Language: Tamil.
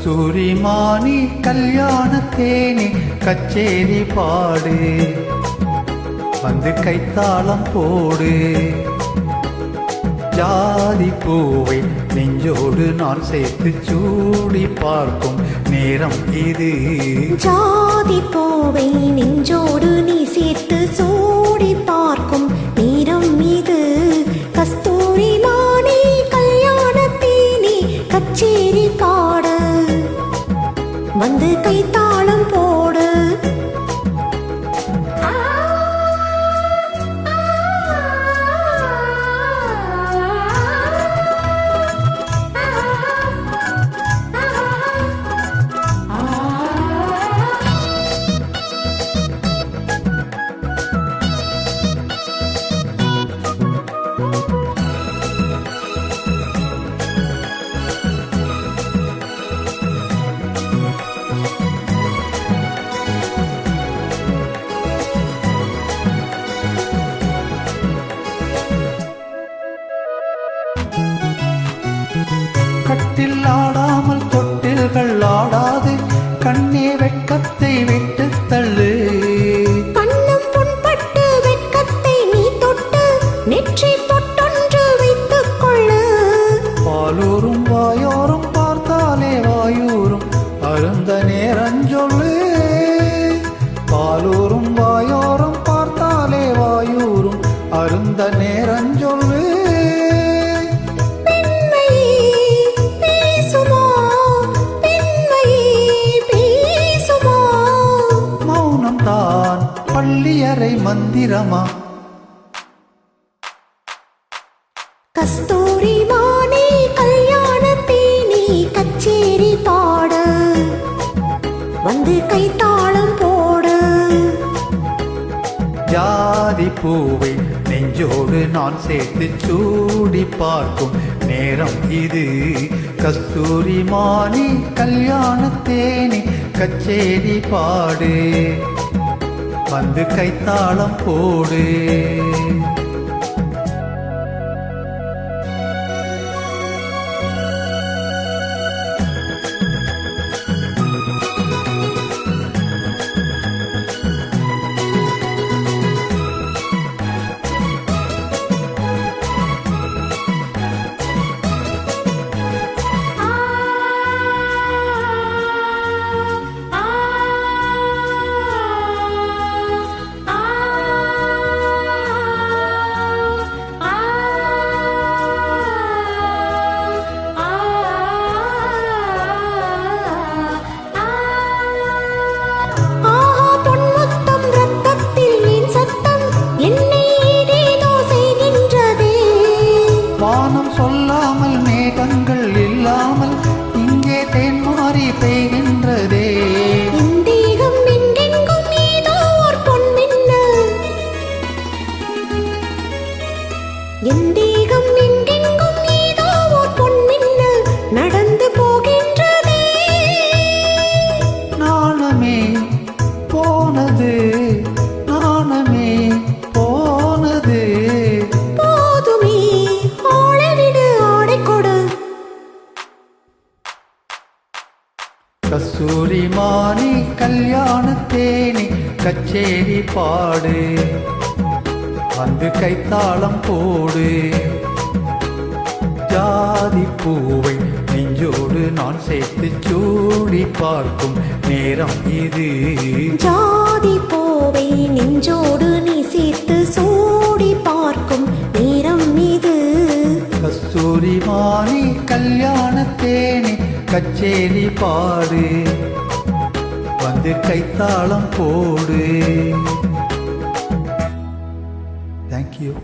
கஸ்தூரி மானி கல்யாணத்தேனே கச்சேரி பாடு, வந்து கைத்தாளம் போடு. ஜாதி பூவை நெஞ்சோடு நான் சேர்த்து சூடி பார்க்கும் நேரம் இது. ஜாதி பூவை நெஞ்சோடு நீ சேர்த்து சூடி பார்க்கும் நேரம் இது. கஸ்தூரி மானி கல்யாணத்தேனே கச்சேரி பாடு, வந்து கைத்தாளம் போடு. கட்டில் ஆடாமல் தொட்டில்கள் ஆடாது, கண்ணே வெட்கத்தை விட்டு தள்ளு. கண்ணும் புண்பட்டு வெட்கத்தை நீ தொட்டு நெற்றி பொட்டொன்று வைத்துக் கொள்ளு. பாலூரும் வாயோரும் பார்த்தாலே வாயூரும் அருந்த நேரஞ்சொல்லு. பாலூரும் வாயோரும் பார்த்தாலே வாயூரும் அருந்த நேரஞ்சொல்லு. தான் பள்ளியறை மந்திரமா? கஸ்தூரி மானி கல்யாணத்தேனே கச்சேரி பாடு, வந்து கைத்தாளம் போடு. ஜாதி பூவை நெஞ்சோடு நான் சேர்த்து சூடி பார்க்கும் நேரம் இது. கஸ்தூரி மானி கல்யாணத்தேனே கச்சேரி பாடு, வந்து கைத்தாளம் போடு. வானம் சொல்லாமல் மேகங்கள் இல்லாமல் இங்கே தேன்மாறி பெய்கின்றதே. எந்தேகம் எங்கெங்கும் ஏதோ ஒரு பொன்மின்னல், எந்தேகம் எங்கெங்கும் ஏதோ ஒரு பொன்மின்னல் நடந்து போகின்றதே. நாணமே போனது, நாணமே போனது. போதுமே ஆளவிடு ஆடை கொடு. கஸ்தூரி மானி கல்யாணத்தேனே கச்சேரி பாடு, வந்து கைத்தாளம் போடு. ஜாதி பூவை நெஞ்சோடு நான் சேர்த்து சூடி பார்க்கும் நேரம் இது. ஜாதி பூவை நெஞ்சோடு நீ சேர்த்து சூடி பார்க்கும் நேரம் இது. கஸ்தூரி மானி கல்யாணத்தேனே கச்சேரி பாடு, வந்து கைத்தாளம் போடு. Thank you.